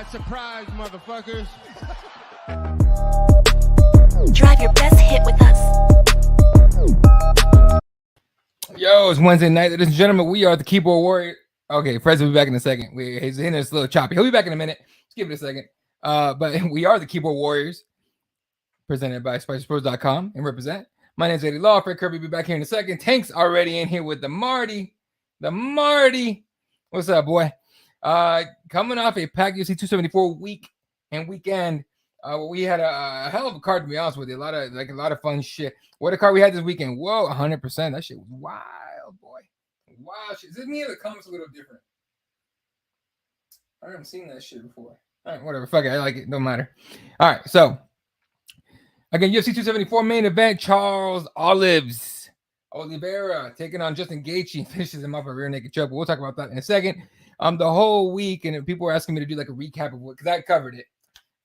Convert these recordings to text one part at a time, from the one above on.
Surprise, motherfuckers. Drive your best hit with us. Yo, it's Wednesday night. Ladies and gentlemen, we are the Keyboard Warrior. Okay, Fred's will be back in a second. He's in this little choppy. He'll be back in a minute. Let's give it a second. But we are the Keyboard Warriors, presented by SpicySports.com and represent. My name's Eddie Law. Fred Kirby will be back here in a second. Tank's already in here with the Marty. What's up, boy? Coming off a packed UFC 274 week and weekend, we had a hell of a card, to be honest with you. A lot of fun shit. What a card we had this weekend. Whoa, 100%. That shit was wild, boy. Wild shit. Is it me or the comments a little different? I haven't seen that shit before. All right, whatever. Fuck it. I like it. Don't matter. All right, so again, UFC 274 main event. Charles Oliveira taking on Justin Gaethje, finishes him off a rear naked choke. But we'll talk about that in a second. The whole week, and people were asking me to do like a recap of what, because I covered it,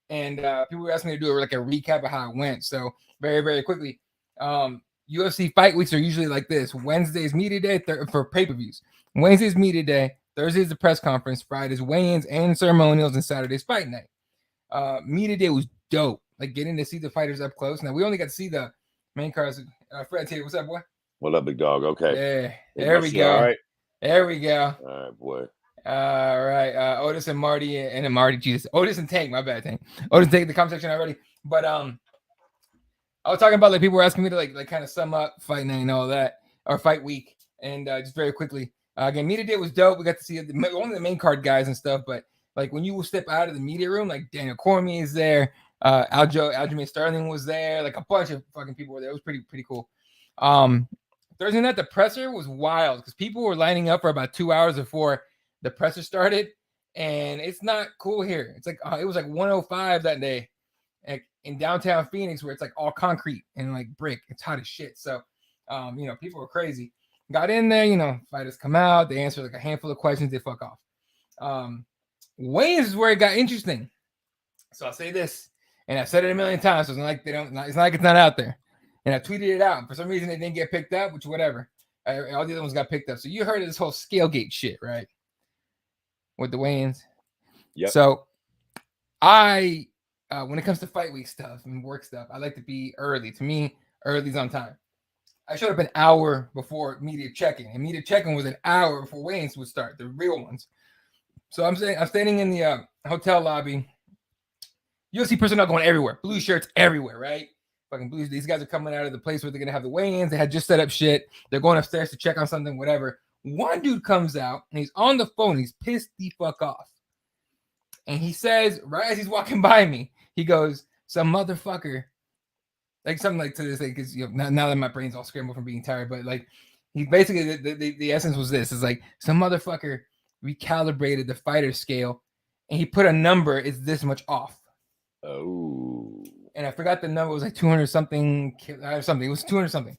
and people were asking me to do like a recap of how it went. So very, very quickly, UFC fight weeks are usually like this: Wednesday's media day for pay-per-views, Wednesday's media day, Thursday's the press conference, Friday's weigh-ins and ceremonials, and Saturday's fight night. Media day was dope, like getting to see the fighters up close. Now we only got to see the main cards. Fred, tell you what's up, boy? What up, big dog? Okay. Yeah, there we go. All right. There we go. All right, boy. All right, Otis and Marty and Marty, Jesus, Otis and Tank, my bad, Tank. Otis and Tank in the comment section already, but I was talking about like people were asking me to like kind of sum up fight night and all that, or fight week, and just very quickly, again, media day was dope. We got to see only the main card guys and stuff, but like when you will step out of the media room, like Daniel Cormier is there, Aljamain Sterling was there, like a bunch of fucking people were there. It was pretty cool. Thursday night, the presser was wild because people were lining up for about 2 hours before the presser started, and it's not cool here. It's like it was like 105 that day, like in downtown Phoenix, where it's like all concrete and like brick. It's hot as shit. So, people were crazy. Got in there, fighters come out, they answer like a handful of questions, they fuck off. Weigh-ins is where it got interesting. So I'll say this, and I've said it a million times. So it's not like it's not like it's not out there. And I tweeted it out. And for some reason, it didn't get picked up, which whatever. All the other ones got picked up. So you heard of this whole Scalegate shit, right? With the weigh-ins. Yeah. So I when it comes to fight week stuff and work stuff, I like to be early. To me, early's on time. I showed up an hour before media check-in, and media check-in was an hour before weigh-ins would start, the real ones. So I'm standing in the hotel lobby. UFC personnel going everywhere, blue shirts everywhere, right? Fucking blues. These guys are coming out of the place where they're gonna have the weigh-ins. They had just set up shit. They're going upstairs to check on something, whatever. One dude comes out and he's on the phone. He's pissed the fuck off. And he says, right as he's walking by me, he goes, some motherfucker, like something like to this, like, because now that my brain's all scrambled from being tired, but like he basically the essence was this: is like some motherfucker recalibrated the fighter scale and he put a number is this much off. Oh. And I forgot the number. It was like 200 something or something. It was 200 something.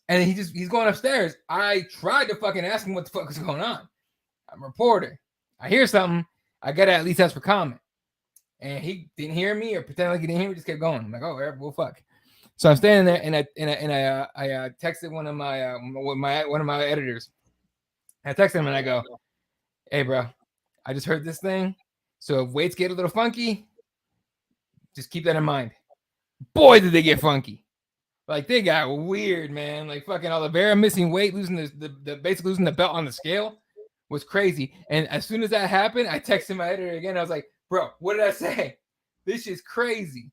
And he's going upstairs. I tried to fucking ask him what the fuck was going on. I'm a reporter. I hear something. I gotta at least ask for comment. And he didn't hear me or pretend like he didn't hear me. Just kept going. I'm like, oh, well, fuck. So I'm standing there, and I texted one of my editors. I texted him and I go, hey, bro, I just heard this thing. So if weights get a little funky, just keep that in mind. Boy, did they get funky. Like, they got weird, man. Like, fucking Oliveira missing weight, losing basically losing the belt on the scale was crazy. And as soon as that happened, I texted my editor again. I was like, bro, what did I say? This is crazy,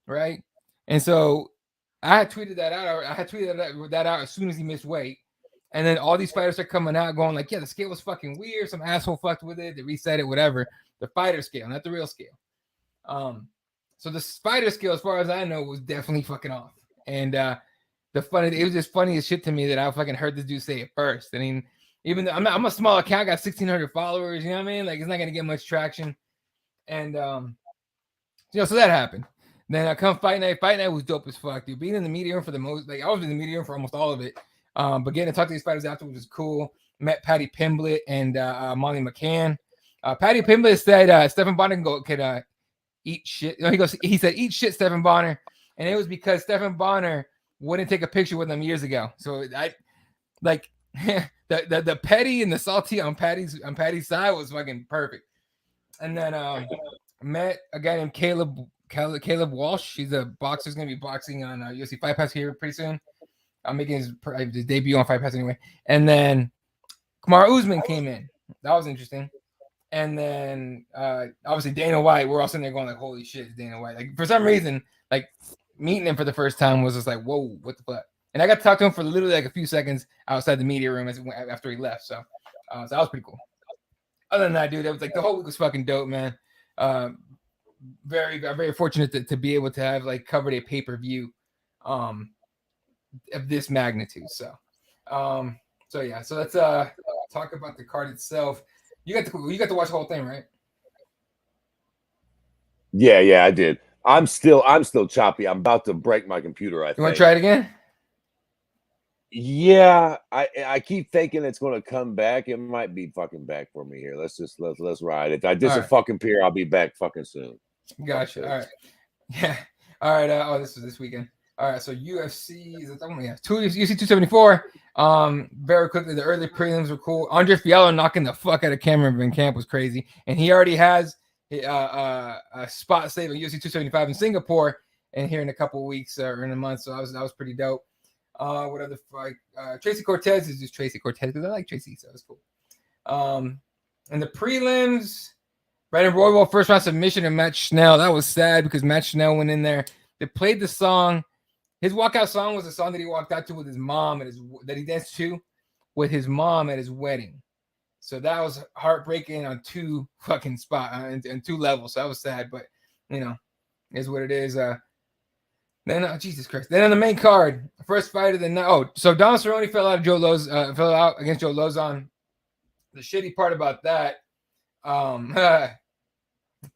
right? And so I had tweeted that out. I had tweeted that out as soon as he missed weight. And then all these fighters are coming out going like, yeah, the scale was fucking weird. Some asshole fucked with it. They reset it, whatever. The fighter scale, not the real scale. So the fighter scale, as far as I know, was definitely fucking off. And it was just funny as shit to me that I fucking heard this dude say it first. I mean, even though I'm a small account, got 1,600 followers, you know what I mean? Like, it's not gonna get much traction. And so that happened. Then I come fight night. Fight night was dope as fuck, dude. Being in the media room for the most, like, I was in the media room for almost all of it. But getting to talk to these fighters afterwards was cool. Met Patty Pimblett and Molly McCann. Patty Pimblett said Stephen Bonner could eat shit. He said, eat shit, Stephen Bonner. And it was because Stephen Bonner wouldn't take a picture with him years ago. So I like the petty and the salty on Patty's side was fucking perfect. And then met a guy named Caleb Walsh. He's a boxer. He's gonna be boxing on UFC Fight Pass here pretty soon. I'm making his debut on Fight Pass anyway. And then Kamaru Usman came in. That was interesting. And then obviously Dana White. We're all sitting there going like, "Holy shit, it's Dana White!" Like, for some reason, like, meeting him for the first time was just like, "Whoa, what the fuck?" And I got to talk to him for literally like a few seconds outside the media room after he left. So that was pretty cool. Other than that, dude, it was like the whole week was fucking dope, man. Very fortunate to be able to have like covered a pay-per-view of this magnitude. So yeah. So let's talk about the card itself. You got to watch the whole thing, right? Yeah, I did. I'm still choppy. I'm about to break my computer. I think. You want to try it again? Yeah, I keep thinking it's going to come back. It might be fucking back for me here. Let's ride. If I disappear, I'll be back fucking soon. Gotcha. All right. Yeah. All right. This was this weekend. All right. So UFC is UFC 274. Very quickly, the early prelims were cool. Andre Fiallo knocking the fuck out of Cameron Van Camp was crazy, and he already has a spot saved on UFC 275 in Singapore, and here in a couple of weeks or in a month. So that was pretty dope. What other fight? Tracy Cortez is just Tracy Cortez because I like Tracy, so it's cool. And the prelims, Brandon Royval first round submission to Matt Schnell. That was sad because Matt Schnell went in there. They played the song. His walkout song was a song that he walked out to with his mom that he danced to with his mom at his wedding. So that was heartbreaking on two fucking and two levels. So that was sad, but is what it is. Then Jesus Christ. Then on the main card, first fight of the night. So Don Cerrone fell out against Joe Lozon. The shitty part about that,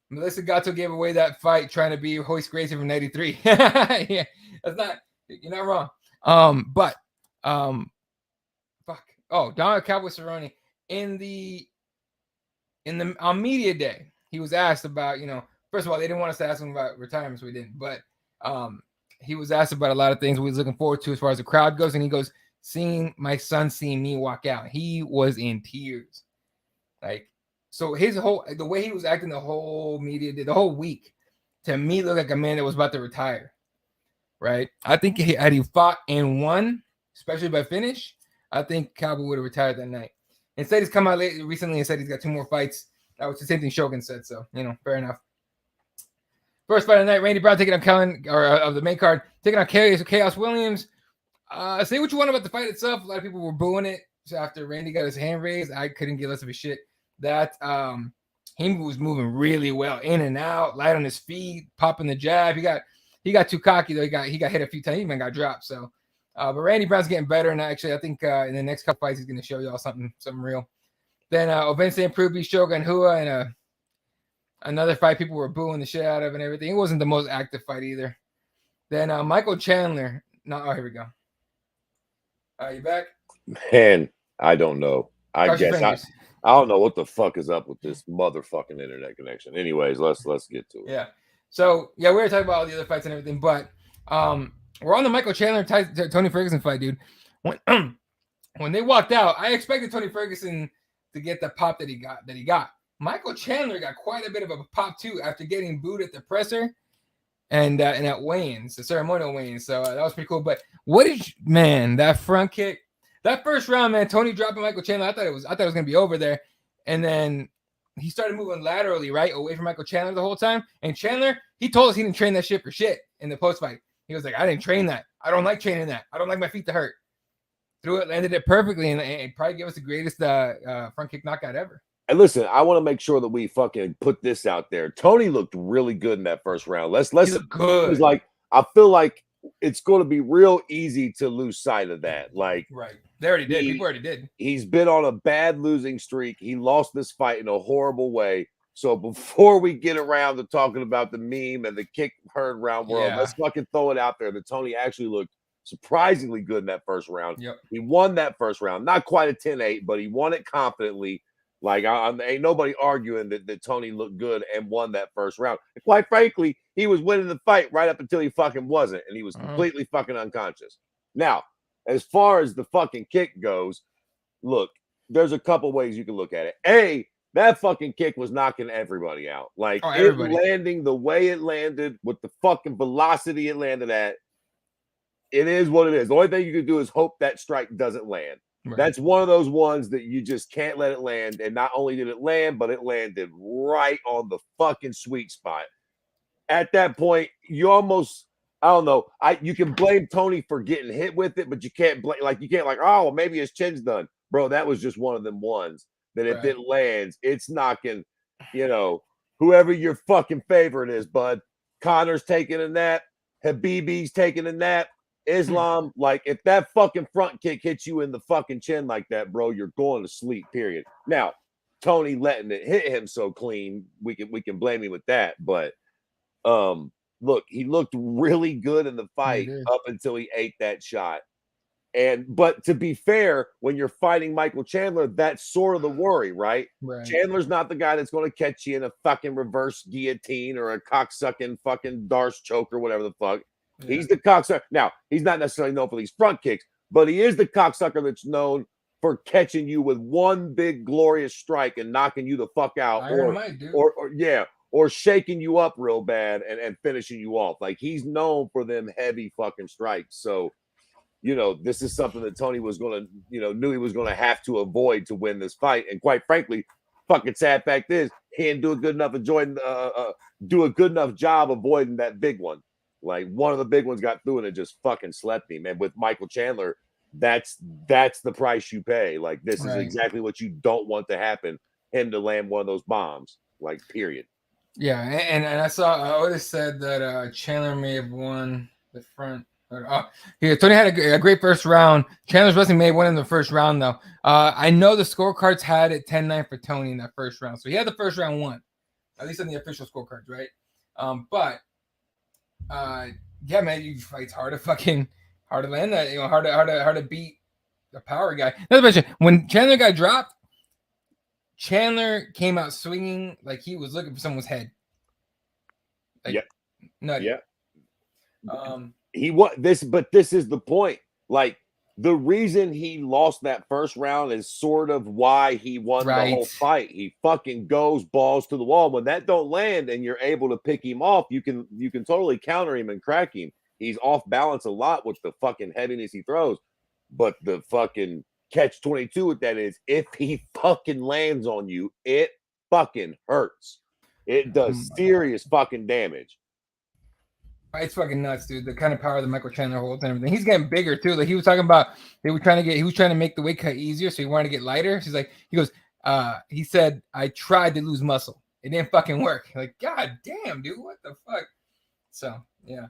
Melissa Gatto gave away that fight trying to be Hoist Gracie from '93. Yeah, that's not. You're not wrong. But fuck. Oh, Don Cowboy Cerrone on media day, he was asked about, first of all, they didn't want us to ask him about retirement, so we didn't. But he was asked about a lot of things we was looking forward to as far as the crowd goes, and he goes, seeing my son seeing me walk out. He was in tears. Like, so the way he was acting the whole the whole week, to me, looked like a man that was about to retire. Right? I think had he fought and won, especially by finish, I think Cowboy would have retired that night. Instead, he's come out recently and said he's got 2 more fights. That was the same thing Shogun said, so, fair enough. First fight of the night, Randy Brown taking on of the main card, taking on Chaos Williams. Say what you want about the fight itself. A lot of people were booing it. So after Randy got his hand raised, I couldn't give less of a shit. That he was moving really well, in and out, light on his feet, popping the jab. He got too cocky though. He got hit a few times. He even got dropped. So, but Randy Brown's getting better, and actually, I think in the next couple fights, he's going to show y'all something real. Then Ovince Improved beat Shogun Hua in another fight people were booing the shit out of and everything. It wasn't the most active fight either. Then Michael Chandler. Here we go. You back? Man, I don't know. I don't know what the fuck is up with this motherfucking internet connection. Anyways, let's get to it. Yeah. So yeah, we were talking about all the other fights and everything, but we're on the Michael Chandler Tony Ferguson fight, dude. When they walked out, I expected Tony Ferguson to get the pop that he got. Michael Chandler got quite a bit of a pop too after getting booed at the presser and at weigh-ins, the ceremonial weigh-ins. So that was pretty cool. But that front kick, that first round, man, Tony dropping Michael Chandler. I thought it was gonna be over there, and then he started moving laterally, right, away from Michael Chandler the whole time. And Chandler, he told us he didn't train that shit for shit in the post fight. He was like, I didn't train that. I don't like training that. I don't like my feet to hurt. Threw it, landed it perfectly, and probably gave us the greatest front kick knockout ever. And listen, I want to make sure that we fucking put this out there. Tony looked really good in that first round. Let's look good. Like, I feel like it's going to be real easy to lose sight of that. Like, right. They already did. People already did. He's been on a bad losing streak. He lost this fight in a horrible way. So before we get around to talking about the meme and the kick heard round world, let's fucking throw it out there that Tony actually looked surprisingly good in that first round. Yep. He won that first round. Not quite a 10-8, but he won it confidently. Like, ain't nobody arguing that Tony looked good and won that first round. And quite frankly, he was winning the fight right up until he fucking wasn't. And he was completely fucking unconscious. Now, as far as the fucking kick goes, look, there's a couple ways you can look at it. A, that fucking kick was knocking everybody out. Like, it landing the way it landed with the fucking velocity it landed at, it is what it is. The only thing you can do is hope that strike doesn't land. Right. That's one of those ones that you just can't let it land. And not only did it land, but it landed right on the fucking sweet spot. At that point, you almost, I don't know, you can blame Tony for getting hit with it, but you can't blame, oh, maybe his chin's done. Bro, that was just one of them ones that if it lands, it's knocking, whoever your fucking favorite is, bud. Connor's taking a nap. Habib's taking a nap. Islam, like, if that fucking front kick hits you in the fucking chin like that, bro, you're going to sleep, period. Now, Tony letting it hit him so clean, we can blame him with that. But look, he looked really good in the fight up until he ate that shot. But to be fair, when you're fighting Michael Chandler, that's sort of the worry, right? Chandler's not the guy that's going to catch you in a fucking reverse guillotine or a cocksucking fucking Darce choke or whatever the fuck. Yeah. He's the cocksucker. Now, he's not necessarily known for these front kicks, but he is the cocksucker that's known for catching you with one big glorious strike and knocking you the fuck out, or shaking you up real bad and finishing you off. Like, he's known for them heavy fucking strikes. So, this is something that Tony was going to, knew he was going to have to avoid to win this fight. And quite frankly, fucking sad fact is he didn't do a good enough job avoiding that big one. Like, one of the big ones got through and it just fucking slept him. And with Michael Chandler, that's the price you pay. Like, this is exactly what you don't want to happen, him to land one of those bombs, like, period. Yeah, and I saw Otis said that Chandler may have won the front. Tony had a great first round. Chandler's wrestling may have won in the first round, though. I know the scorecards had it 10-9 for Tony in that first round. So he had the first round won, at least on the official scorecards, right? But yeah, man, it's hard to land that, hard to beat the power guy. Another question: when Chandler got dropped, Chandler came out swinging like he was looking for someone's head. Like, nutty. Yeah. He but this is the point. Like, the reason he lost that first round is sort of why he won the whole fight. He fucking goes balls to the wall. When that don't land and you're able to pick him off, you can totally counter him and crack him. He's off balance a lot with the fucking heaviness he throws. But the fucking catch-22 with that is, if he fucking lands on you, it fucking hurts. It does serious fucking damage. It's fucking nuts, dude. The kind of power that Michael Chandler holds and everything. He's getting bigger too. Like, he was talking about, he was trying to make the weight cut easier, so he wanted to get lighter. He said, I tried to lose muscle. It didn't fucking work. Like, god damn, dude, what the fuck? So yeah.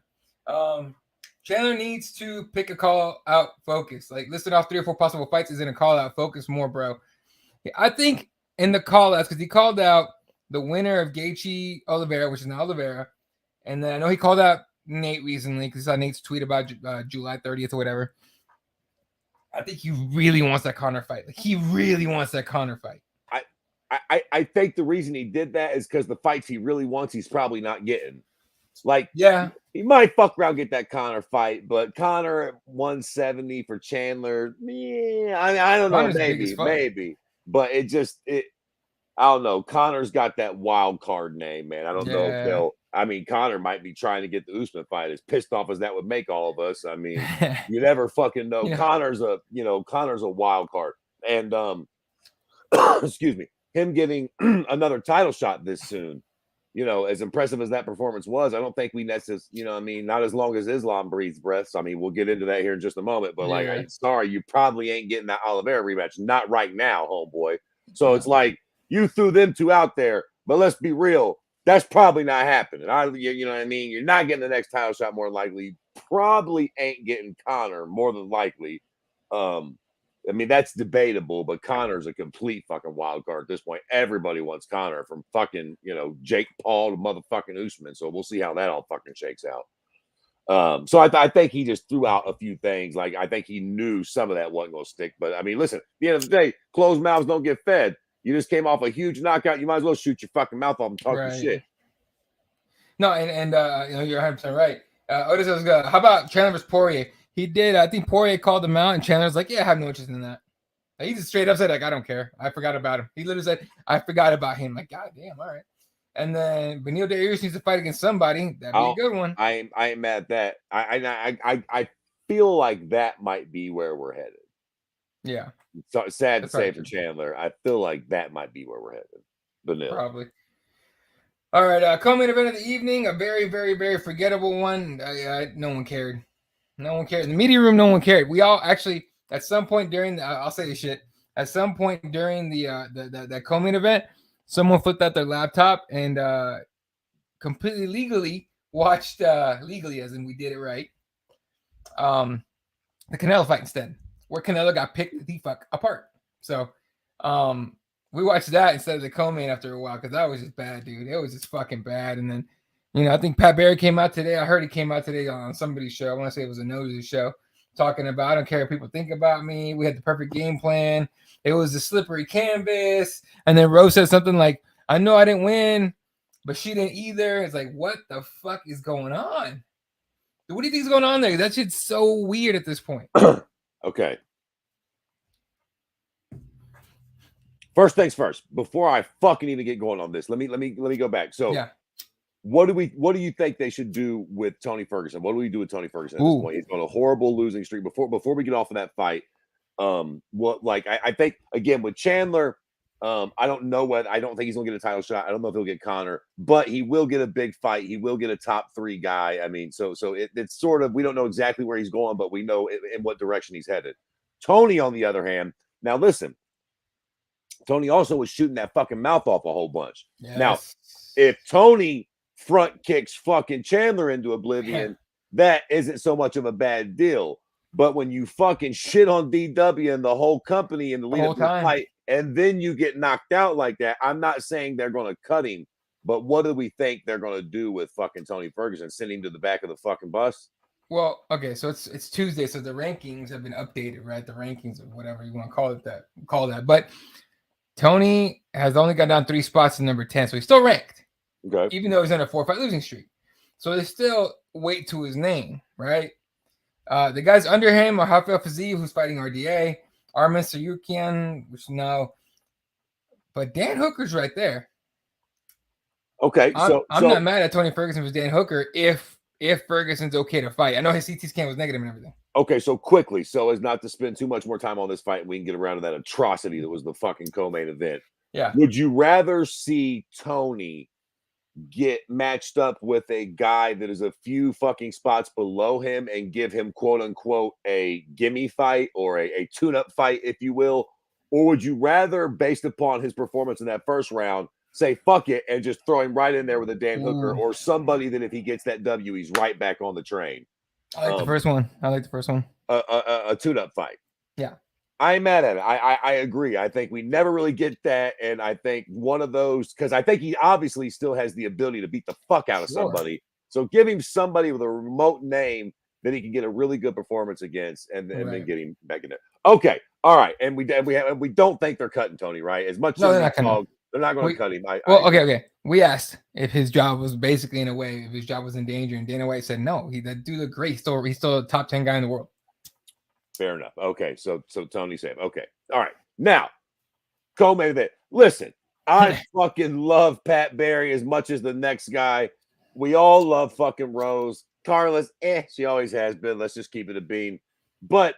Chandler needs to pick a call out focus. Like, listed off 3 or 4 possible fights is in a call out focus more, bro. I think in the call outs, because he called out the winner of Gaethje Oliveira, which is now Oliveira. And then I know he called out Nate recently because I saw Nate's tweet about July 30th or whatever. I think he really wants that Conor fight. Like, he really wants that Conor fight. I think the reason he did that is because the fights he really wants, he's probably not getting. Like, he might fuck around get that Conor fight, but Conor at 170 for Chandler, I don't know, maybe. But I don't know. Conor's got that wild card name, man. I don't know if they'll. I mean, Conor might be trying to get the Usman fight. As pissed off as that would make all of us, I mean, you never fucking know. Conor's a wild card, and excuse me, him getting another title shot this soon. As impressive as that performance was, I don't think we necessarily, not as long as Islam breathes breaths. I mean, we'll get into that here in just a moment. But I'm sorry, you probably ain't getting that Oliveira rematch, not right now, homeboy. So it's like, you threw them two out there, but let's be real. That's probably not happening. You know what I mean? You're not getting the next title shot more than likely. probably ain't getting Connor more than likely. I mean, that's debatable, but Connor's a complete fucking wild card at this point. Everybody wants Connor, from fucking, Jake Paul to motherfucking Usman. So we'll see how that all fucking shakes out. So I think he just threw out a few things. Like, I think he knew some of that wasn't going to stick. But I mean, listen, at the end of the day, closed mouths don't get fed. You just came off a huge knockout. You might as well shoot your fucking mouth off and talk your shit. No, you're 100% right. Otis was good. How about Chandler versus Poirier? He did. I think Poirier called him out, and Chandler's like, "Yeah, I have no interest in that." Like, he just straight up said, "Like, I don't care. I forgot about him." He literally said, "I forgot about him." Like, God damn, all right. And then Beneil Dariush needs to fight against somebody. That'd be a good one. I ain't mad at that. I feel like that might be where we're headed. Yeah. So sad to say for Chandler. I feel like that might be where we're headed. Beneil. Probably. All right, co-main event of the evening, a very, very, very forgettable one. No one cared. No one cared. In the media room, no one cared. We all actually, at some point during I'll say this shit. At some point during the co-main event, someone flipped out their laptop and completely legally watched legally, as in we did it right. The Canelo fight instead, where Canelo got picked the fuck apart. So, we watched that instead of the co-main after a while because that was just bad, dude. It was just fucking bad. And then, I think Pat Barry came out today. I heard he came out today on somebody's show. I want to say it was a Nosy show, talking about, I don't care what people think about me. We had the perfect game plan. It was the slippery canvas. And then Rose said something like, "I know I didn't win, but she didn't either." It's like, what the fuck is going on? What do you think is going on there? That shit's so weird at this point. Okay. First things first, before I fucking even get going on this, let me go back. So, what do you think they should do with Tony Ferguson? What do we do with Tony Ferguson at this point? He's on a horrible losing streak. Before we get off of that fight, I think again with Chandler, I don't think he's gonna get a title shot. I don't know if he'll get Connor, but he will get a big fight. He will get a top 3 guy. I mean, so it's sort of, we don't know exactly where he's going, but we know in what direction he's headed. Tony, on the other hand, now listen. Tony also was shooting that fucking mouth off a whole bunch. Yes. Now, if Tony front kicks fucking Chandler into oblivion, that isn't so much of a bad deal. But when you fucking shit on DW and the whole company in the lead up to the fight, and then you get knocked out like that, I'm not saying they're going to cut him, but what do we think they're going to do with fucking Tony Ferguson? Send him to the back of the fucking bus? Well, okay, so it's Tuesday, so the rankings have been updated, right? The rankings of whatever you want to call that. But Tony has only got down 3 spots to number 10, so he's still ranked. Okay. Even though he's on a 4-fight losing streak. So there's still weight to his name, right? The guys under him are Rafael Fiziev, who's fighting RDA, Armin Sayukian, which now, but Dan Hooker's right there. Okay, I'm not mad at Tony Ferguson with Dan Hooker if Ferguson's okay to fight. I know his CT scan was negative and everything. Okay, so quickly, so as not to spend too much more time on this fight, and we can get around to that atrocity that was the fucking co-main event. Yeah. Would you rather see Tony get matched up with a guy that is a few fucking spots below him and give him quote unquote a gimme fight or a tune-up fight, if you will? Or would you rather, based upon his performance in that first round, say fuck it and just throw him right in there with a Dan Hooker or somebody that if he gets that W, he's right back on the train? I like the first one. A tune-up fight. Yeah. I ain't mad at it. I agree. I think we never really get that. And I think one of those, because I think he obviously still has the ability to beat the fuck out of somebody. So give him somebody with a remote name that he can get a really good performance against and then get him back in there. Okay. All right. And we don't think they're cutting Tony, right? As much as they're not going to cut him. Okay. We asked if his job was basically in a way, if his job was in danger, and Dana White said no. That dude looked great. He's still a top 10 guy in the world. Fair enough. Okay, so Tony said, okay, all right. Now, co-main event. Listen, I fucking love Pat Barry as much as the next guy. We all love fucking Rose. Carla's, she always has been. Let's just keep it a bean. But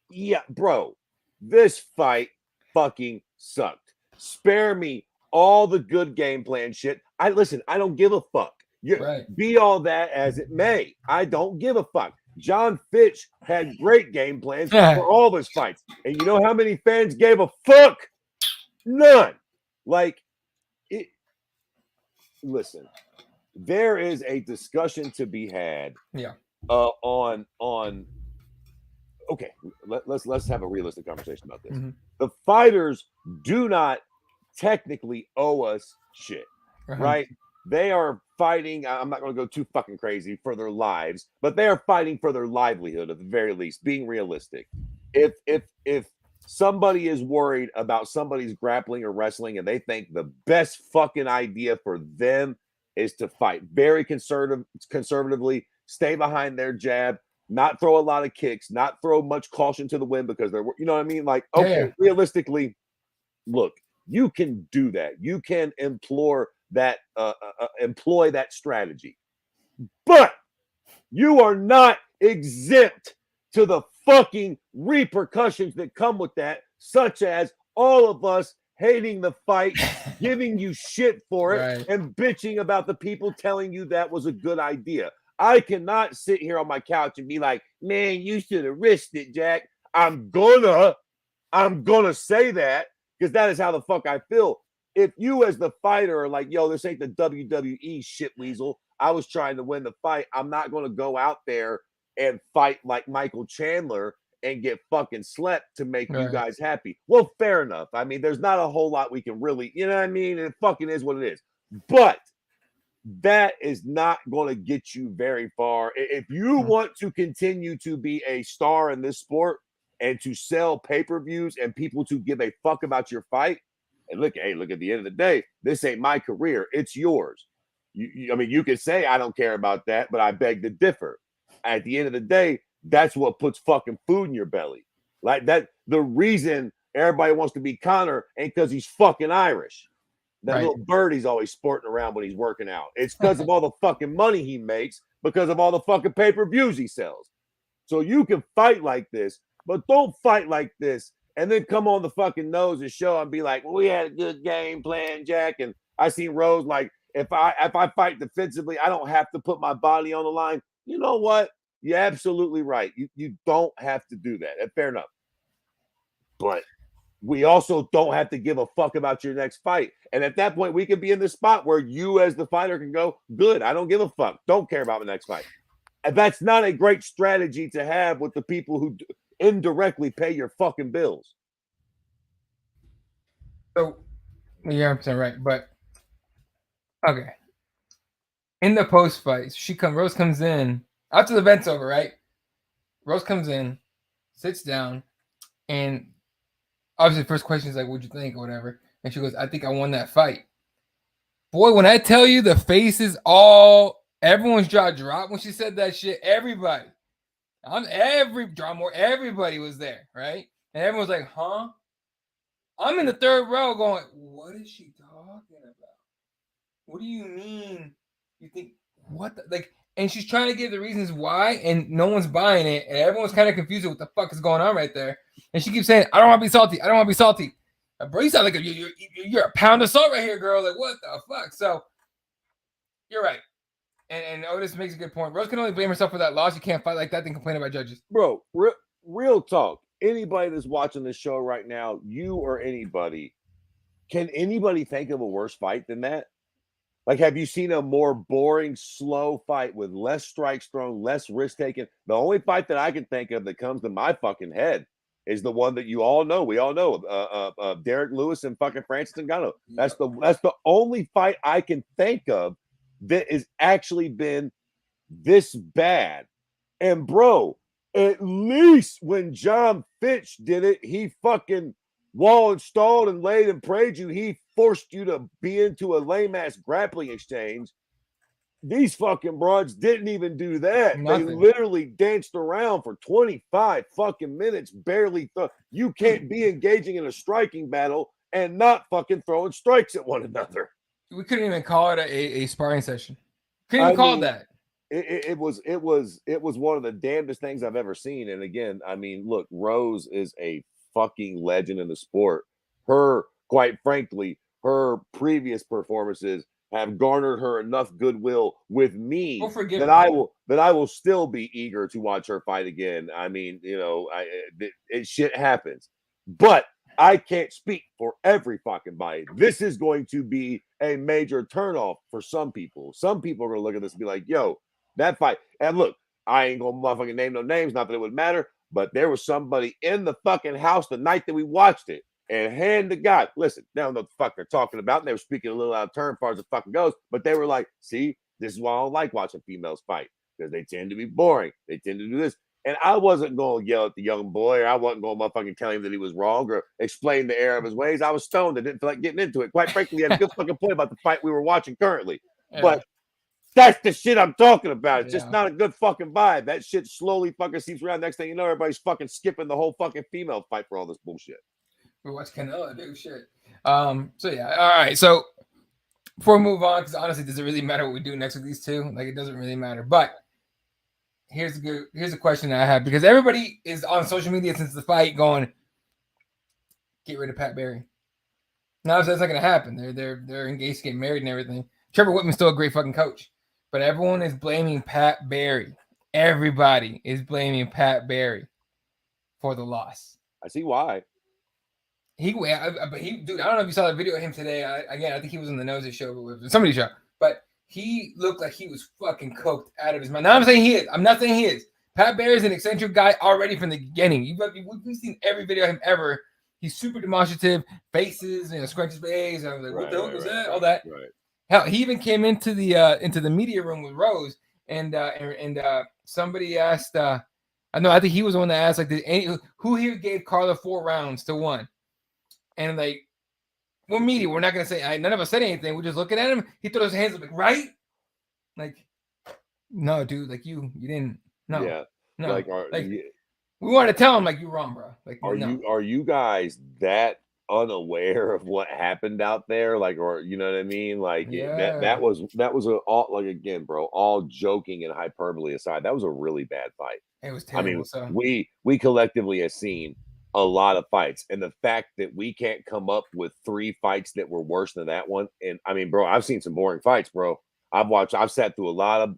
yeah, bro, this fight fucking sucked. Spare me all the good game plan shit. I don't give a fuck. Be all that as it may. I don't give a fuck. John Fitch had great game plans for all of his fights. And you know how many fans gave a fuck? None. Listen, there is a discussion to be had on okay, let's have a realistic conversation about this. Mhm. The fighters do not technically owe us shit, Uh-huh. right? They are fighting. I'm not going to go too fucking crazy for their lives, but they are fighting for their livelihood at the very least. Being realistic, if somebody is worried about somebody's grappling or wrestling, and they think the best fucking idea for them is to fight very conservatively, stay behind their jab, not throw a lot of kicks, not throw much caution to the wind because they're, you know what I mean? Like, Yeah, okay, yeah. realistically, look, you can do that. You can employ that strategy, but you are not exempt to the fucking repercussions that come with that, such as all of us hating the fight, giving you shit for it, Right. and bitching about the people telling you that was a good idea. I cannot sit here on my couch and be like, man, you should have risked it, Jack. I'm gonna say that because that is how the fuck I feel. If you as the fighter are like, yo, this ain't the WWE shit weasel. I was trying to win the fight. I'm not gonna go out there and fight like Michael Chandler and get fucking slept to make you Right. guys happy. Well, fair enough. I mean, there's not a whole lot we can really, you know what I mean? It fucking is what it is. But that is not going to get you very far. If you want to continue to be a star in this sport and to sell pay-per-views and people to give a fuck about your fight, and look, hey, look, at the end of the day, this ain't my career, it's yours. I mean, you could say I don't care about that, but I beg to differ. At the end of the day, that's what puts fucking food in your belly. Like that, the reason everybody wants to be Connor ain't because he's fucking Irish. That Right. little birdie's always sporting around when he's working out. It's because of all the fucking money he makes, because of all the fucking pay-per-views he sells. So you can fight like this, but don't fight like this and then come on the fucking nose and show and be like, well, we had a good game plan, Jack. And I seen Rose like, if I fight defensively, I don't have to put my body on the line. You know what? You're absolutely right. You don't have to do that. And fair enough. But we also don't have to give a fuck about your next fight. And at that point, we can be in the spot where you, as the fighter, can go, good, I don't give a fuck. Don't care about the next fight. And that's not a great strategy to have with the people who indirectly pay your fucking bills. So you're 100% right. But okay. In the post fight, Rose comes in after the event's over, right? Rose comes in, sits down, and obviously the first question is like, what'd you think or whatever? And she goes, I think I won that fight. Boy, when I tell you the faces everyone's jaw dropped when she said that shit. Everybody. Everybody was there, right? And everyone's like, huh? I'm in the third row going, what is she talking about? What do you mean? You think what and she's trying to give the reasons why, and no one's buying it, and everyone's kind of confused with what the fuck is going on right there. And she keeps saying, I don't want to be salty. I don't want to be salty. Bro, you sound like you're a pound of salt right here, girl. Like, what the fuck? So you're right. And Otis makes a good point. Rose can only blame herself for that loss. You can't fight like that and complain about judges. Bro, real talk. Anybody that's watching this show right now, you or anybody, can anybody think of a worse fight than that? Like, have you seen a more boring, slow fight with less strikes thrown, less risk taken? The only fight that I can think of that comes to my fucking head is the one that you all know. We all know, Derek Lewis and fucking Francis Ngannou. That's the only fight I can think of that has actually been this bad. And bro, at least when John Fitch did it, he fucking wall installed and laid and prayed you. He forced you to be into a lame ass grappling exchange. These fucking broads didn't even do that. Nothing. They literally danced around for 25 fucking minutes, barely. You can't be engaging in a striking battle and not fucking throwing strikes at one another. We couldn't even call it a sparring session. Couldn't even call it that. It was one of the damnedest things I've ever seen. And again, I mean, look, Rose is a fucking legend in the sport. Quite frankly, her previous performances have garnered her enough goodwill with me that I will still be eager to watch her fight again. I mean, you know, shit happens, but I can't speak for every fucking body. This is going to be a major turnoff for some people. Some people are going to look at this and be like, yo, that fight. And look, I ain't gonna motherfucking name no names, not that it would matter, but there was somebody in the fucking house the night that we watched it. And hand to God, listen, they don't know what the fuck they're talking about. And they were speaking a little out of turn as far as it fucking goes, but they were like, see, this is why I don't like watching females fight, because they tend to be boring. They tend to do this. And I wasn't going to yell at the young boy, or I wasn't going to motherfucking tell him that he was wrong or explain the error of his ways. I was stoned and didn't feel like getting into it. Quite frankly, he had a good fucking point about the fight we were watching currently. Yeah. But that's the shit I'm talking about. It's just not a good fucking vibe. That shit slowly fucking seeps around. Next thing you know, everybody's fucking skipping the whole fucking female fight for all this bullshit. We watch Canelo do shit. So yeah, all right. So before we move on, because honestly, does it really matter what we do next with these two? Like, it doesn't really matter. But here's a question that I have, because everybody is on social media since the fight going, get rid of Pat Barry. Now that's not gonna happen. They're engaged to get married and everything. Trevor Whitman's still a great fucking coach, but everyone is blaming Pat Barry. Everybody is blaming Pat Barry for the loss. I see why. Dude, I don't know if you saw the video of him today. I think he was on the Noses show, but with somebody's show. But he looked like he was fucking coked out of his mind. Now I'm saying he is. I'm not saying he is. Pat Barry is an eccentric guy already from the beginning. We've seen every video of him ever. He's super demonstrative, faces, scrunches his face. I was like, what the hell was that? All that. Right. Hell, he even came into the media room with Rose, and somebody asked. I think he was the one that asked, like, who here gave Carla 4 rounds to 1? And like, we're media. We're not gonna say. None of us said anything. We're just looking at him. He threw his hands up, like, right? Like, no, dude. Like, you didn't. No. Yeah. No. We want to tell him, like, you're wrong, bro. Like, are you guys that unaware of what happened out there? Like, or you know what I mean? Like, that was all, like, again, bro. All joking and hyperbole aside, that was a really bad fight. It was terrible. I mean, we collectively have seen a lot of fights, and the fact that we can't come up with 3 fights that were worse than that one. And I mean, bro, I've seen some boring fights, bro. I've sat through a lot of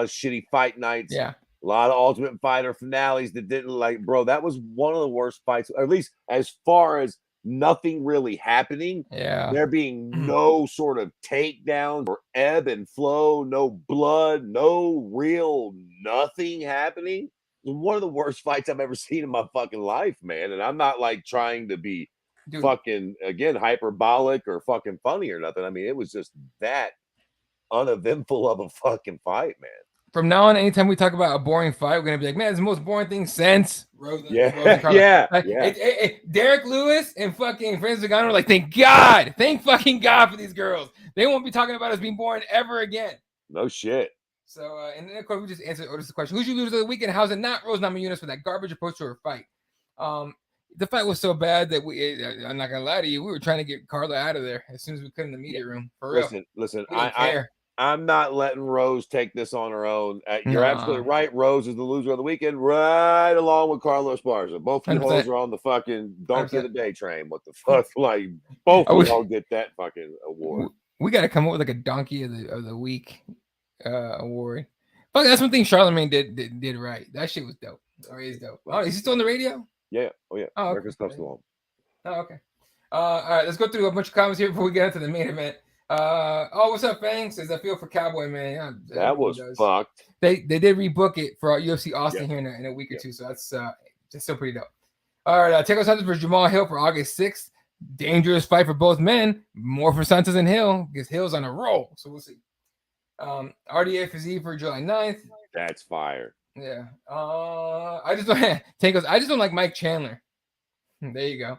shitty fight nights. Yeah. A lot of Ultimate Fighter finales that didn't, like, bro, that was one of the worst fights, or at least as far as nothing really happening. Yeah. There being no sort of takedowns or ebb and flow, no blood, no real nothing happening. One of the worst fights I've ever seen in my fucking life, man. And I'm not like trying to be fucking, again, hyperbolic or fucking funny or nothing. I mean, it was just that uneventful of a fucking fight, man. From now on, anytime we talk about a boring fight, we're gonna be like, man, it's the most boring thing since Rose. Yeah. Derek Lewis and fucking Francis Ngannou are like, thank fucking God for these girls. They won't be talking about us being boring ever again. No shit. So, and then of course we just answered Otis' question: who's your loser of the weekend? How's it not Rose Namajunas for that garbage approach to her fight? The fight was so bad that I'm not gonna lie to you, we were trying to get Carla out of there as soon as we could in the media room. For real. Listen, I'm not letting Rose take this on her own. You're absolutely right. Rose is the loser of the weekend, right along with Carlos Esparza. Both of you hoes are on the fucking donkey of the day train. What the fuck? Like, both of y'all get that fucking award. We got to come up with like a donkey of the week award. But that's one thing Charlemagne did right. That shit was dope. Or is dope. Oh, is he still on the radio? Yeah. Oh yeah. Oh, America's Cup still on. Oh, okay. All right, let's go through a bunch of comments here before we get into the main event. What's up, Fang? Says I feel for Cowboy, man. That was fucked. They did rebook it for UFC Austin here in a week or two, so that's just still pretty dope. All right, Taco Santos for Jamal Hill for August 6th. Dangerous fight for both men. More for Santos and Hill because Hill's on a roll, so we'll see. RDA for Z for July 9th. That's fire. Yeah. I just don't like Mike Chandler. There you go.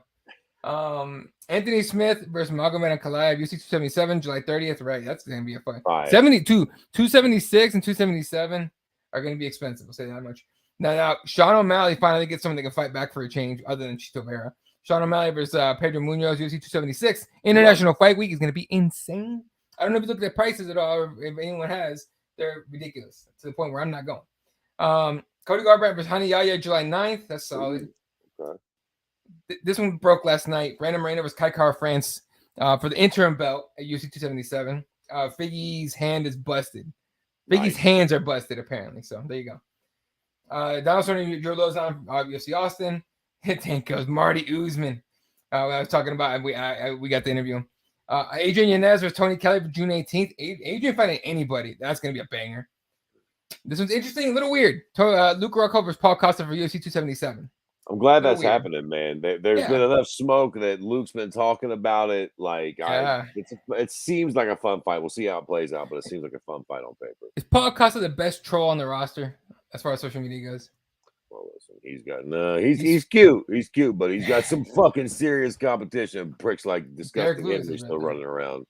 Anthony Smith versus Magomed Ankalaev, UFC 277, July 30th. Right, that's gonna be a fight. 276 and 277 are gonna be expensive. I'll say that much. Now, Sean O'Malley finally gets someone that can fight back for a change, other than Chito Vera. Sean O'Malley versus Pedro Munoz, UFC 276. International Fight Week is gonna be insane. I don't know if you look at the prices at all, or if anyone has. They're ridiculous to the point where I'm not going. Cody Garbrandt versus Hani Yahya, July 9th. That's solid. Okay. This one broke last night. Brandon Moreno versus Kai Kara France for the interim belt at UFC 277. Figgy's hand is busted. Figgy's hands are busted, apparently. So there you go. Donald Cerrone, Joe Lozon, UFC Austin. Then goes Marty Usman. I was talking about, we got to interview him. Adrian Yanez versus Tony Kelly for June 18th. Adrian fighting anybody. That's going to be a banger. This one's interesting, a little weird. Luke Rockhold versus Paul Costa for UFC 277. I'm glad Little that's weird. happening, man. There's been Yeah. enough smoke that Luke's been talking about it. Like, Yeah. it seems like a fun fight. We'll see how it plays out, but it seems like a fun fight on paper. Is Paul Costa the best troll on the roster as far as social media goes? Well, listen, he's got he's cute. He's cute, but he's got some fucking serious competition. Pricks like disgusting Lewis Henry is still right there. running around.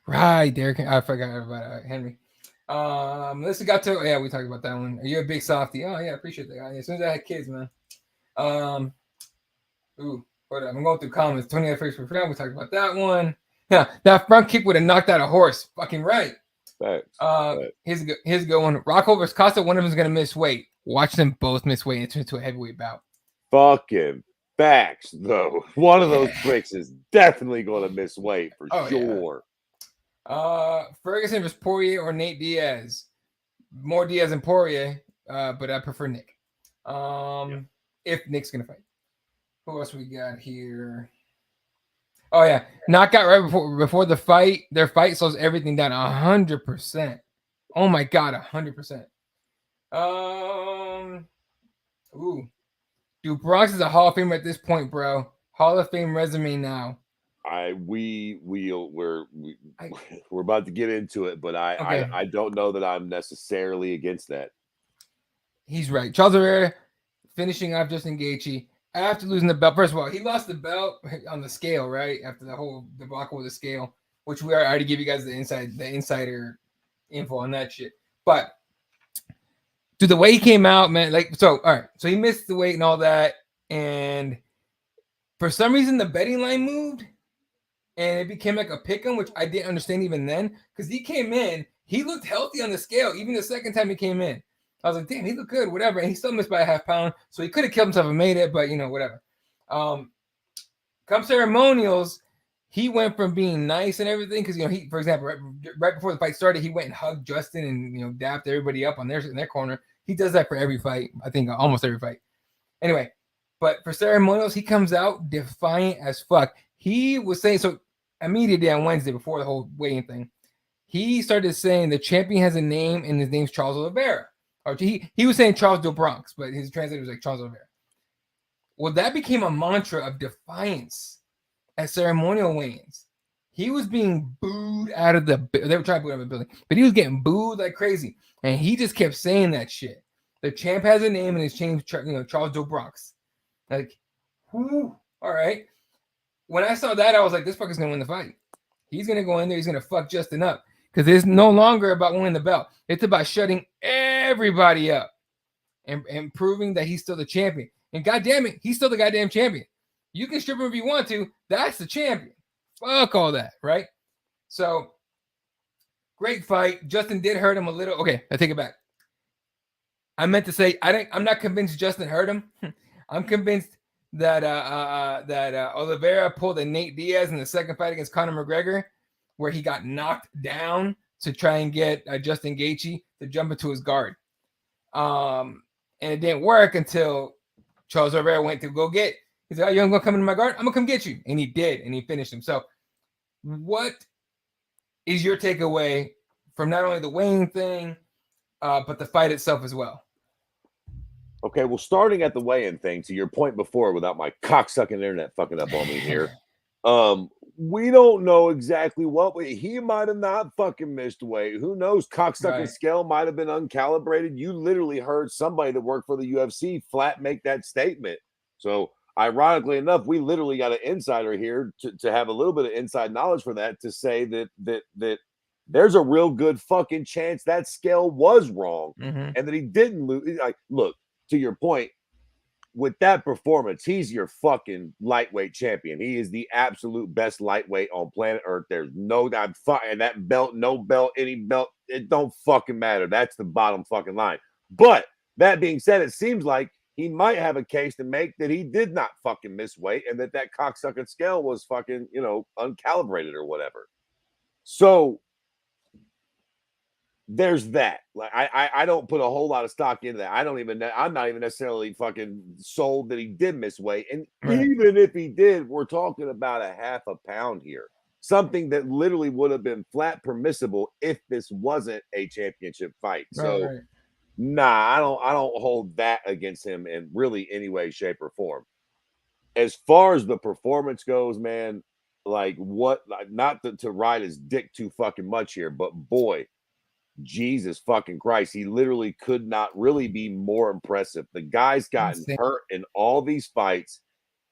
Right, Derek. I forgot about Henry. Let's got to. Yeah, we talked about that one. Are you a big softie? Oh yeah, appreciate that guy. As soon as I had kids, man. Ooh, hold on. I'm going through comments. 20 first for freedom. We talked about that one. Yeah, that front kick would have knocked out a horse. Fucking right. Facts. Here's a good one. Rockhold versus Costa. One of them is gonna miss weight. Watch them both miss weight and turn into a heavyweight bout. Fucking facts, though. One of those pricks is definitely going to miss weight for sure. Yeah. Ferguson versus Poirier or Nate Diaz. More Diaz than Poirier, but I prefer Nick. If Nick's gonna fight. Who else we got here? Oh yeah, knockout right before the fight. Their fight slows everything down 100%. Oh my god, 100%. Ooh, dude, Bronx is a Hall of Famer at this point, bro. Hall of Fame resume now. We're about to get into it, but I don't know that I'm necessarily against that. He's right. Charles Oliveira finishing off Justin Gaethje after losing the belt. First of all, he lost the belt on the scale, right? After the whole debacle with the scale, which I already give you guys the insider info on that shit. But dude, the way he came out, man, all right. So he missed the weight and all that, and for some reason the betting line moved, and it became like a pick'em, which I didn't understand even then, because he came in, he looked healthy on the scale, even the second time he came in. I was like, damn, he looked good, whatever. And he still missed by a half pound. So he could have killed himself and made it, but whatever. Come ceremonials, he went from being nice and everything, because he, for example, right before the fight started, he went and hugged Justin and dapped everybody up on their corner. He does that for every fight, I think almost every fight. Anyway, but for ceremonials, he comes out defiant as fuck. He was saying, so immediately on Wednesday before the whole weigh-in thing, he started saying the champion has a name and his name's Charles Oliveira. Or he was saying Charles do Bronx, but his translator was like Charles Oliveira. Well, that became a mantra of defiance at ceremonial weigh-ins. He was being booed out of they were trying to boot him out of the building, but he was getting booed like crazy. And he just kept saying that shit. The champ has a name and his name, Charles do Bronx. Like, whoo, all right. When I saw that, I was like, this fucker's gonna win the fight. He's gonna go in there, he's gonna fuck Justin up. Because it's no longer about winning the belt. It's about shutting everybody up and proving that he's still the champion. And goddamn it, he's still the goddamn champion. You can strip him if you want to. That's the champion. Fuck all that, right? So, great fight. Justin did hurt him a little. Okay, I take it back. I meant to say I'm not convinced Justin hurt him. I'm convinced that Oliveira pulled a Nate Diaz in the second fight against Conor McGregor, where he got knocked down to try and get Justin Gaethje to jump into his guard. And it didn't work until Charles Oliveira went to go get. He said, "Oh, you're gonna come into my guard? I'm gonna come get you," and he did, and he finished him. So, what is your takeaway from not only the weighing thing, but the fight itself as well? Okay, well, starting at the weigh-in thing, to your point before, without my cocksucking internet fucking up on me here, we don't know exactly what he might have not fucking missed weight. Who knows? Cocksucking scale might have been uncalibrated. You literally heard somebody that worked for the UFC flat make that statement. So, ironically enough, we literally got an insider here to have a little bit of inside knowledge for that, to say that there's a real good fucking chance that scale was wrong and that he didn't lose. Like, look, to your point, with that performance, he's your fucking lightweight champion. He is the absolute best lightweight on planet Earth. There's no doubt. And that belt, no belt, any belt, it don't fucking matter. That's the bottom fucking line. But that being said, it seems like he might have a case to make that he did not fucking miss weight, and that cocksucking scale was fucking, uncalibrated or whatever. So there's that. Like, I don't put a whole lot of stock into that. I'm not even necessarily fucking sold that he did miss weight. And even if he did, we're talking about a half a pound here. Something that literally would have been flat permissible if this wasn't a championship fight. So Nah, I don't hold that against him in really any way, shape, or form. As far as the performance goes, man, like what like not to ride his dick too fucking much here, but boy, Jesus fucking Christ, he literally could not really be more impressive. The guy's gotten Insane. hurt in all these fights.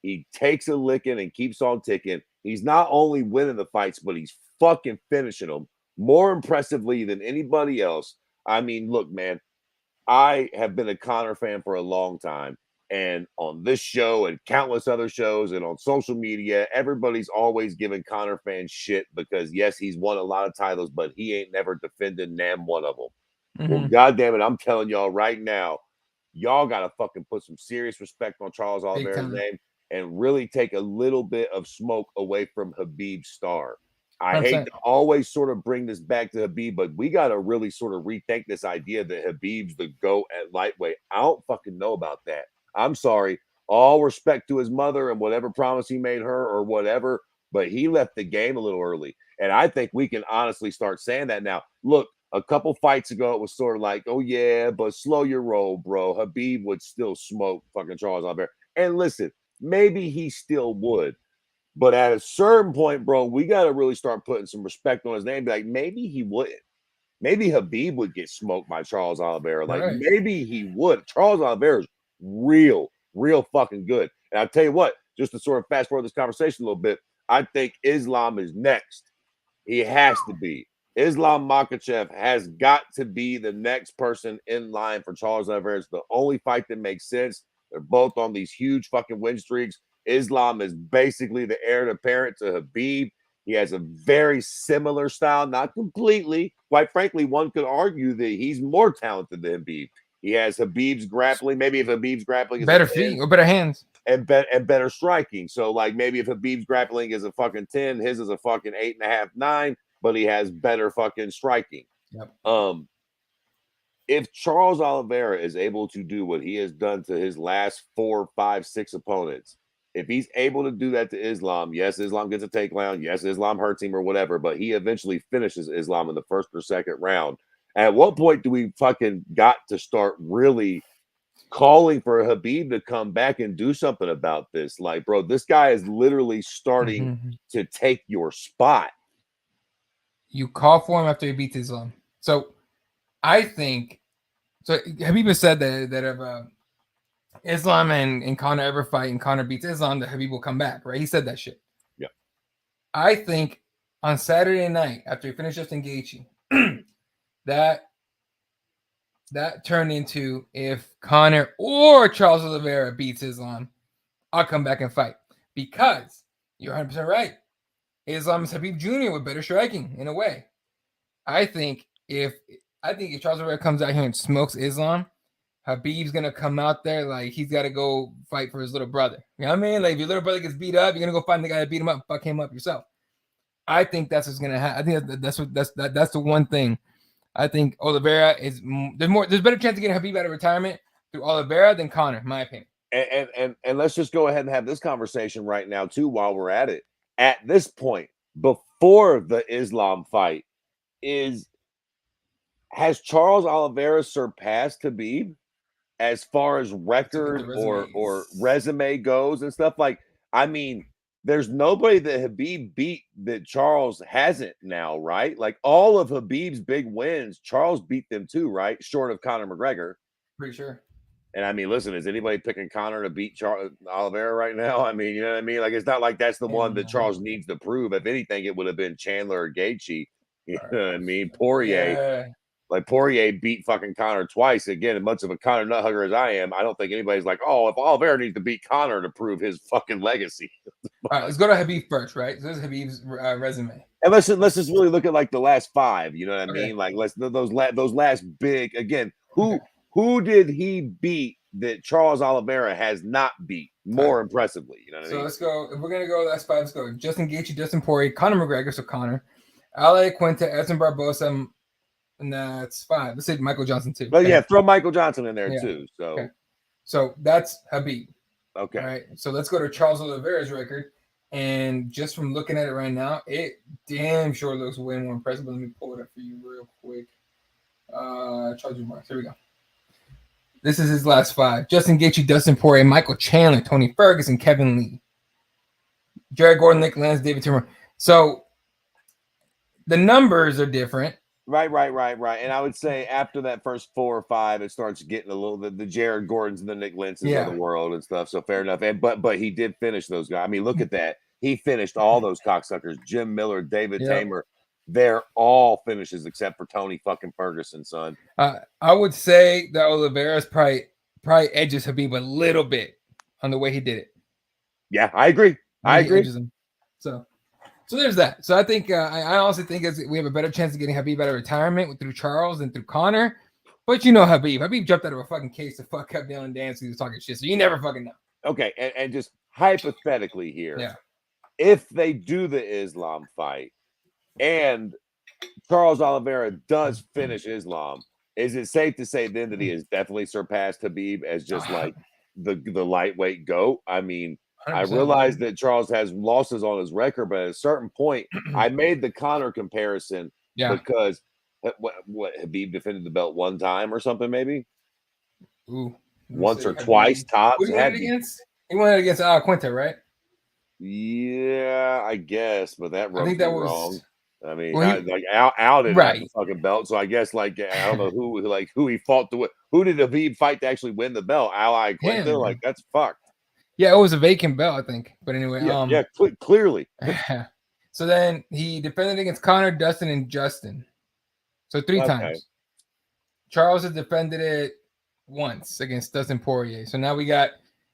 He takes a licking and keeps on ticking. He's not only winning the fights, but he's fucking finishing them more impressively than anybody else. I mean, look, man, I have been a Connor fan for a long time. And on this show and countless other shows and on social media, everybody's always giving Connor fans shit because, yes, he's won a lot of titles, but he ain't never defended Nam one of them. Well, Mhm. goddamn it, I'm telling y'all right now, y'all got to fucking put some serious respect on Charles Big Oliveira's time. name and really take a little bit of smoke away from Habib's star. I hate 100%. to always sort of bring this back to Habib, but we got to really sort of rethink this idea that Habib's the GOAT at lightweight. I don't fucking know about that. I'm sorry. All respect to his mother and whatever promise he made her or whatever, but he left the game a little early. And I think we can honestly start saying that now. Look, a couple fights ago, it was sort of like, oh, yeah, but slow your roll, bro. Habib would still smoke fucking Charles Oliveira. And listen, maybe he still would. But at a certain point, bro, we got to really start putting some respect on his name. Be like, maybe he wouldn't. Maybe Habib would get smoked by Charles Oliveira. Like, Right. maybe he would. Charles Oliveira is real fucking good. And I'll tell you what, just to sort of fast forward this conversation a little bit, I think Islam is next. He has to be. Islam Makhachev has got to be the next person in line for Charles Oliveira. It's the only fight that makes sense. They're both on these huge fucking win streaks. Islam is basically the heir to apparent to Habib. He has a very similar style, not completely. Quite frankly, one could argue that he's more talented than Habib. He has Habib's grappling. Maybe if Habib's grappling is a Better 10 feet or better hands. and better striking. So, like maybe if Habib's grappling is a fucking 10, his is a fucking 8.5, 9, but he has better fucking striking. Yep. If Charles Oliveira is able to do what he has done to his last 4, 5, 6 opponents, if he's able to do that to Islam, yes, Islam gets a takedown. Yes, Islam hurts him or whatever, but he eventually finishes Islam in the first or second round. At what point do we fucking got to start really calling for Habib to come back and do something about this? Like, bro, this guy is literally starting Mhm. to take your spot. You call for him after he beats Islam. So I think so. Habib has said that if Islam and Conor ever fight and Conor beats Islam, that Habib will come back, right? He said that shit. Yeah. I think on Saturday night after he finished Justin Gaethje, that turned into if Conor or Charles Oliveira beats Islam, I'll come back and fight because you're 100% right. Islam is Habib Jr. with better striking in a way. I think if Charles Oliveira comes out here and smokes Islam, Habib's gonna come out there like he's got to go fight for his little brother. You know what I mean? Like if your little brother gets beat up, you're gonna go find the guy that beat him up, fuck him up yourself. I think that's what's gonna happen. I think that's the one thing. I think Oliveira is there's better chance to get Habib out of retirement through Oliveira than Conor, in my opinion. And let's just go ahead and have this conversation right now too while we're at it. At this point, before the Islam fight, has Charles Oliveira surpassed Habib as far as record or resume goes and stuff? Like, I mean, there's nobody that Habib beat that Charles hasn't now, right? Like all of Habib's big wins, Charles beat them too, right? Short of Conor McGregor. Pretty sure. And I mean, listen, is anybody picking Conor to beat Oliveira right now? I mean, you know what I mean? Like, it's not like that's the one that Charles needs to prove. If anything, it would have been Chandler or Gaethje. You know what I mean? Poirier. Yeah. Like Poirier beat fucking Conor twice. Again, as much of a Conor nut hugger as I am, I don't think anybody's like, oh, if Oliveira needs to beat Conor to prove his fucking legacy. All right, let's go to Habib first, right? So this is Habib's resume. And let's just really look at like the last 5. You know what I Okay. mean? Like those last big again. Who did he beat that Charles Oliveira has not beat more impressively? You know what I mean? Let's go. If we're gonna go last 5, let's go. Justin Gaethje, Dustin Poirier, Conor McGregor, so Conor, Ale Quinta, Edson Barbosa, and that's 5. Let's say Michael Johnson too. But yeah, throw Michael Johnson in there too. So okay. So that's Habib. Okay. All right. So let's go to Charles Oliveira's record. And just from looking at it right now, it damn sure looks way more impressive. But let me pull it up for you real quick. Charles Oliveira. Here we go. This is his last 5. Justin Gaethje, Dustin Poirier, Michael Chandler, Tony Ferguson, Kevin Lee, Jared Gordon, Nick Lance, David Timmer. So the numbers are different. Right. And I would say after that first 4 or 5, it starts getting a little bit the Jared Gordons and the Nick Lances of the world and stuff. So fair enough. And but he did finish those guys. I mean, look at that. He finished all those cocksuckers. Jim Miller, David Tamer. They're all finishes except for Tony fucking Ferguson, son. I would say that Oliveira's probably edges Habib a little bit on the way he did it. Yeah, I agree. I agree. So there's that. So I think I honestly think we have a better chance of getting Habib out of retirement through Charles than through Connor. But you know Habib jumped out of a fucking case to fuck up Dylan Dance. He was talking shit. So you never fucking know. Okay, and just hypothetically here, if they do the Islam fight and Charles Oliveira does finish Islam, is it safe to say then that he has definitely surpassed Habib as just like the lightweight GOAT? I mean, 100%. I realize that Charles has losses on his record, but at a certain point, I made the Conor comparison because what Habib defended the belt one time or something, maybe? Ooh, once or twice tops. Who won it against? He won it against Quinta, right? Yeah, I guess, but that I think that was wrong. I mean, Al didn't have the fucking belt, so I guess I don't know who he fought to win. Who did Habib fight to actually win the belt? Al Quinta, that's fucked. Yeah, it was a vacant belt, I think. But anyway, clearly. So then he defended against Connor, Dustin, and Justin. So 3 times. Charles has defended it once against Dustin Poirier. So now we got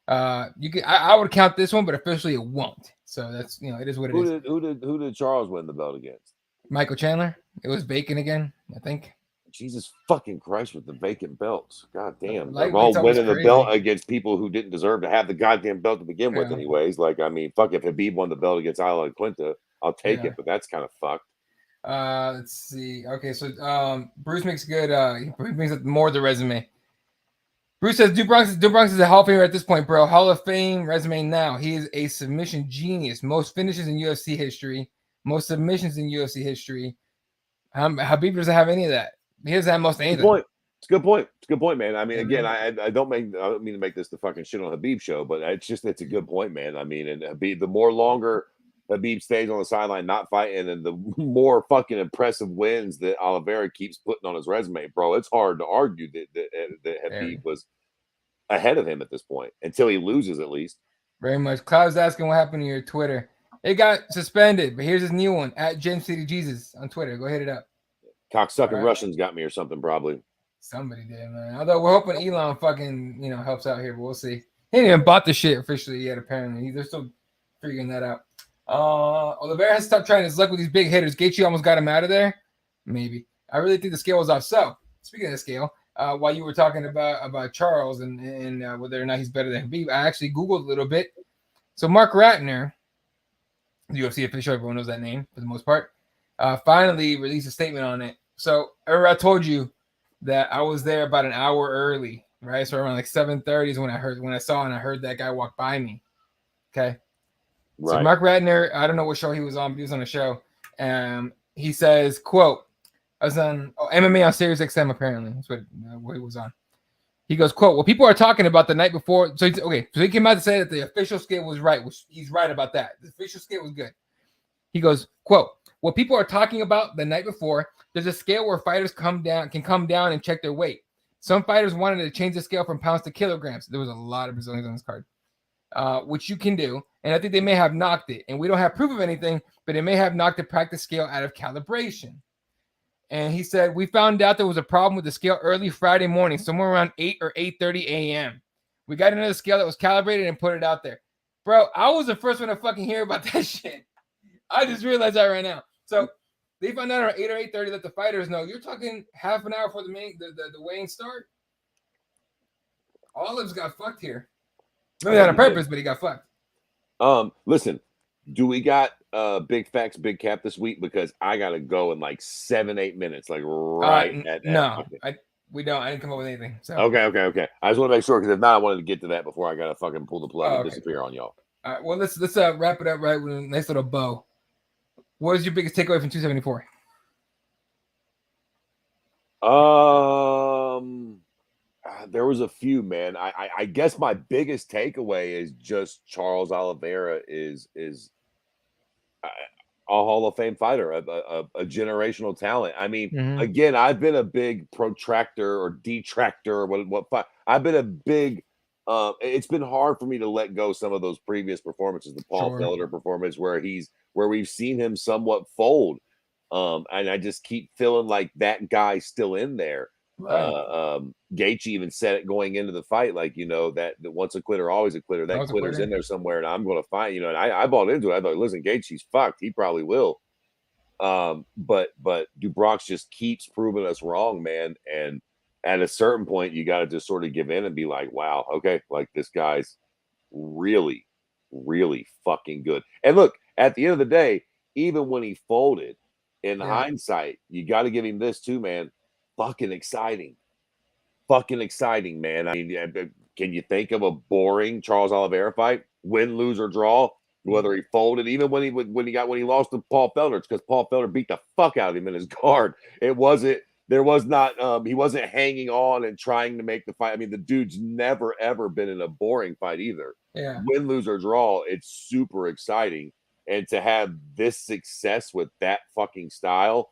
I would count this one, but officially it won't. So that's it is what it is. Who did Charles win the belt against? Michael Chandler. It was vacant again, I think. Jesus fucking Christ with the vacant belts. God damn. They're all winning the belt against people who didn't deserve to have the goddamn belt to begin with anyways. Like, I mean, fuck, if Habib won the belt against Al Quinta, I'll take it, but that's kind of fucked. Let's see. Okay, so Bruce makes good he brings up more of the resume. Bruce says Duke Bronx is a Hall of Famer at this point, bro. Hall of Fame resume now. He is a submission genius. Most finishes in UFC history. Most submissions in UFC history. Habib doesn't have any of that. He doesn't have most anything. It's a good point. It's a good point, man. I mean, again, I don't mean to make this the fucking shit on Habib show, but it's a good point, man. I mean, and Habib, the more longer Habib stays on the sideline not fighting, and the more fucking impressive wins that Oliveira keeps putting on his resume, bro, it's hard to argue that Habib was ahead of him at this point until he loses, at least. Very much. Cloud's asking what happened to your Twitter. It got suspended, but here's his new one at James City Jesus on Twitter. Go hit it up. Cocksucking Russians got me or something, probably. Somebody did, man. Although we're hoping Elon fucking helps out here, but we'll see. He ain't even bought the shit officially yet. Apparently, they're still figuring that out. Oliveira has to stop trying his luck with these big hitters. Gaethje almost got him out of there. Maybe. I really think the scale was off. So, speaking of the scale, while you were talking about Charles and whether or not he's better than Habib, I actually Googled a little bit. So, Mark Ratner, the UFC official, everyone knows that name for the most part, finally released a statement on it. So, I told you that I was there about an hour early, right? So around like 7:30 is when I heard that guy walk by me. Okay. Right. So Mark Ratner, I don't know what show he was on, but he was on a show. He says, quote, I was on MMA on Sirius XM, apparently. That's what he was on. He goes, quote, well, people are talking about the night before. So he came out to say that the official scale was right, which he's right about that. The official scale was good. He goes, quote, what people are talking about the night before, there's a scale where fighters can come down and check their weight. Some fighters wanted to change the scale from pounds to kilograms. There was a lot of Brazilians on this card, which you can do. And I think they may have knocked it. And we don't have proof of anything, but it may have knocked the practice scale out of calibration. And he said, we found out there was a problem with the scale early Friday morning, somewhere around 8 or 8:30 a.m. We got another scale that was calibrated and put it out there. Bro, I was the first one to fucking hear about that shit. I just realized that right now. So they found out around 8 or 8:30 that the fighters know. You're talking half an hour before the weighing start. Olives got fucked here. Maybe not on purpose, but he got fucked. Listen, do we got big facts, big cap this week? Because I gotta go in like 7-8 minutes, like we don't. I didn't come up with anything. So okay. I just want to make sure, because if not, I wanted to get to that before I gotta fucking pull the plug and disappear on y'all. All right. Well, let's wrap it up right with a nice little bow. What is your biggest takeaway from 274? There was a few, man. I guess my biggest takeaway is just Charles Oliveira is a Hall of Fame fighter, a generational talent. I mean, Mhm. again, I've been a big protractor or detractor or what I've been a big it's been hard for me to let go some of those previous performances, the Paul Sure. Felder performance where we've seen him somewhat fold. And I just keep feeling like that guy's still in there. Right. Gaethje even said it going into the fight, like, that once a quitter, always a quitter. I That was a quitter's in quitter. there somewhere, and I'm going to fight. And I bought into it. I thought, listen, Gaethje's fucked. He probably will. But Dubrox just keeps proving us wrong, man. And at a certain point, you got to just sort of give in and be like, wow, okay, like this guy's really, really fucking good. And look, at the end of the day, even when he folded, in Yeah. hindsight, you got to give him this too, man. Fucking exciting. Fucking exciting, man. I mean, can you think of a boring Charles Oliveira fight? Win, lose, or draw? Whether he folded, even when he lost to Paul Felder, it's because Paul Felder beat the fuck out of him in his guard. It wasn't there was not he wasn't hanging on and trying to make the fight. I mean, the dude's never ever been in a boring fight either. Yeah. Win, lose, or draw, it's super exciting. And to have this success with that fucking style,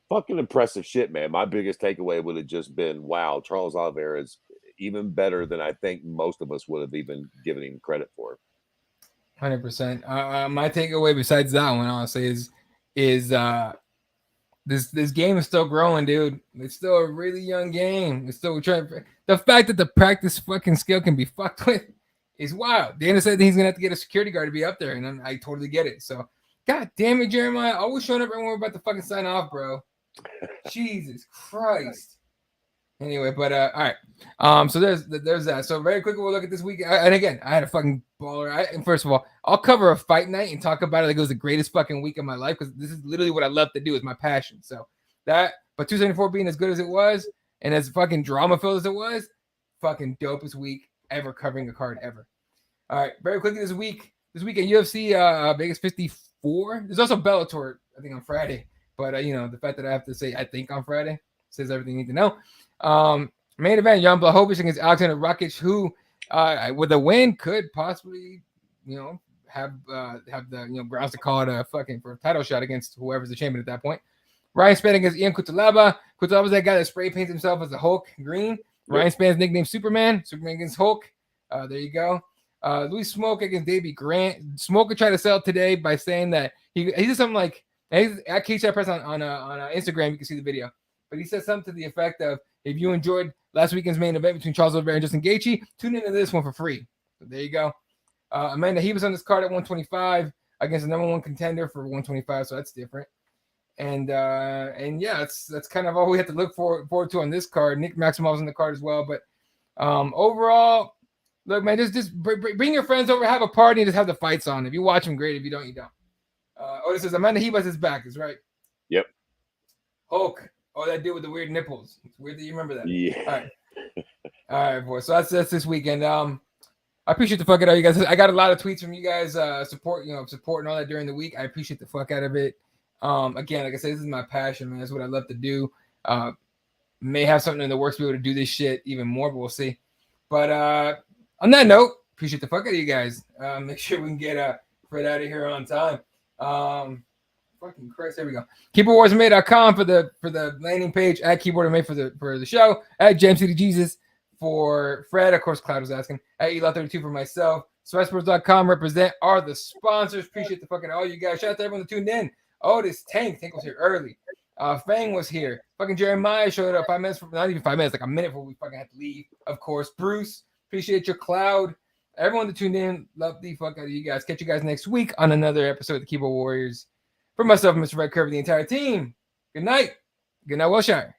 fucking impressive shit, man. My biggest takeaway would have just been, wow, Charles Oliveira is even better than I think most of us would have even given him credit for. 100%. My takeaway besides that one, honestly, is this game is still growing, dude. It's still a really young game. It's still trying. The fact that the practice fucking skill can be fucked with is wild. Dana said that he's gonna have to get a security guard to be up there, and I totally get it. So, god damn it, Jeremiah, always showing up when we're about to fucking sign off, bro. Jesus Christ. Anyway, but all right. So there's that. So very quickly, we'll look at this week. And again, I had a fucking baller. And first of all, I'll cover a fight night and talk about it like it was the greatest fucking week of my life because this is literally what I love to do. Is my passion. So that, but 274 being as good as it was and as fucking drama filled as it was, fucking dopest week ever covering a card ever. All right, very quickly this week at UFC Vegas 54. There's also Bellator, I think on Friday. But the fact that I have to say I think on Friday says everything you need to know. Main event: Jan Blachowicz against Alexander Rakic, who with a win could possibly, have the grounds to call it a fucking for a title shot against whoever's the champion at that point. Ryan Spann against Ian Cutelaba. Cutelaba's that guy that spray paints himself as the Hulk green. Yep. Ryan Spann's nickname Superman. Superman against Hulk. There you go. Louis Smoke against Davey Grant. Smoke could try to sell today by saying that he did something like at KCI Press on Instagram. You can see the video, but he said something to the effect of, if you enjoyed last weekend's main event between Charles Oliveira and Justin Gaethje, tune into this one for free. So there you go. Amanda, he was on this card at 125 against the number one contender for 125, so that's different. And yeah, that's kind of all we have to look forward to on this card. Nick Maximov's on the card as well, but overall, look, man, just bring your friends over, have a party, and just have the fights on. If you watch them, great. If you don't, you don't. Otis says Amanda Hebas is back. Is right. Yep. Hulk. Oh, that dude with the weird nipples. It's weird that you remember that. Yeah. All right, boys. So that's this weekend. I appreciate the fuck out of you guys. I got a lot of tweets from you guys, support and all that during the week. I appreciate the fuck out of it. Again, like I said, this is my passion, man. That's what I love to do. May have something in the works to be able to do this shit even more, but we'll see. But on that note, appreciate the fuck out of you guys. Make sure we can get Fred out of here on time. Fucking Christ, there we go. KeyboardWarsMA.com for the landing page, at KeyboardMA for the show, at JamCityJesus for Fred. Of course, Cloud was asking. At Elot32 for myself. Sweatsports.com are the sponsors. Appreciate the fucking all you guys. Shout out to everyone that tuned in. Otis, Tank was here early. Fang was here. Fucking Jeremiah showed up 5 minutes from, not even 5 minutes, like a minute before we fucking had to leave. Of course, Bruce, appreciate your Cloud. Everyone that tuned in, love the fuck out of you guys. Catch you guys next week on another episode of the Keyboard Warriors. For myself, Mr. Red Curve, the entire team. Good night. Good night, Wilshire.